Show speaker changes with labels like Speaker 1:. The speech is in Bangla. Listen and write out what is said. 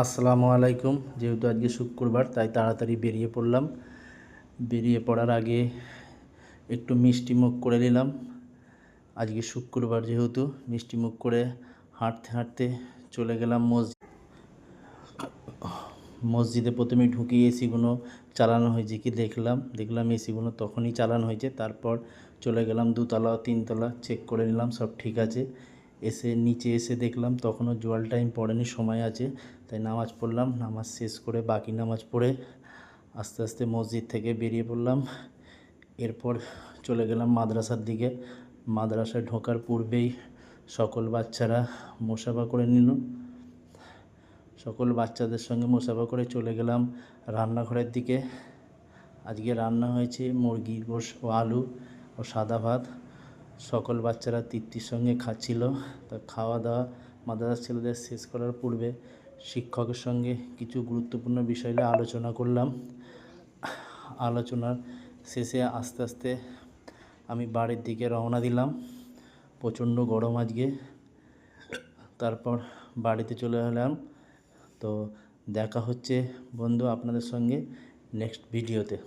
Speaker 1: আসসালামু আলাইকুম। যেহেতু আজকে শুক্রবার তাই তাড়াতাড়ি বেরিয়ে পড়লাম। বেরিয়ে পড়ার আগে একটু মিষ্টি মুখ করে নিলাম। আজকে শুক্রবার যেহেতু মিষ্টি মুখ করে হাঁটতে হাঁটতে চলে গেলাম মসজিদে। প্রথমে ঢুকে এসিগুলো চালানো হয়েছে কি দেখলাম এসিগুলো তখনই চালানো হয়েছে। তারপর চলে গেলাম দুতলা তিনতলা চেক করে নিলাম সব ঠিক আছে। নিচে এসে দেখলাম তখনও জোয়াল টাইম পড়েনি, সময় আছে, তাই নামাজ পড়লাম। নামাজ শেষ করে বাকি নামাজ পড়ে আস্তে আস্তে মসজিদ থেকে বেরিয়ে পড়লাম। এরপর চলে গেলাম মাদ্রাসার দিকে। মাদ্রাসায় ঢোকার পূর্বেই সকল বাচ্চারা মুসাফা করে নিল। সকল বাচ্চাদের সঙ্গে মুসাফা করে চলে গেলাম রান্নাঘরের দিকে। আজকে রান্না হয়েছে মুরগির গোশ ও আলু ও সাদা ভাত। সকল বাচ্চারা তৃপ্তির সঙ্গে খাচ্ছিল। তা খাওয়া দাওয়া মাদ্রাসার ছেলেদের শেষ করার পূর্বে শিক্ষকের সঙ্গে কিছু গুরুত্বপূর্ণ বিষয় নিয়ে আলোচনা করলাম। আলোচনার শেষে আস্তে আস্তে আমি বাড়ির দিকে রওনা দিলাম। প্রচণ্ড গরম আজকে। তারপর বাড়িতে চলে এলাম। তো দেখা হচ্ছে বন্ধু আপনাদের সঙ্গে নেক্সট ভিডিওতে।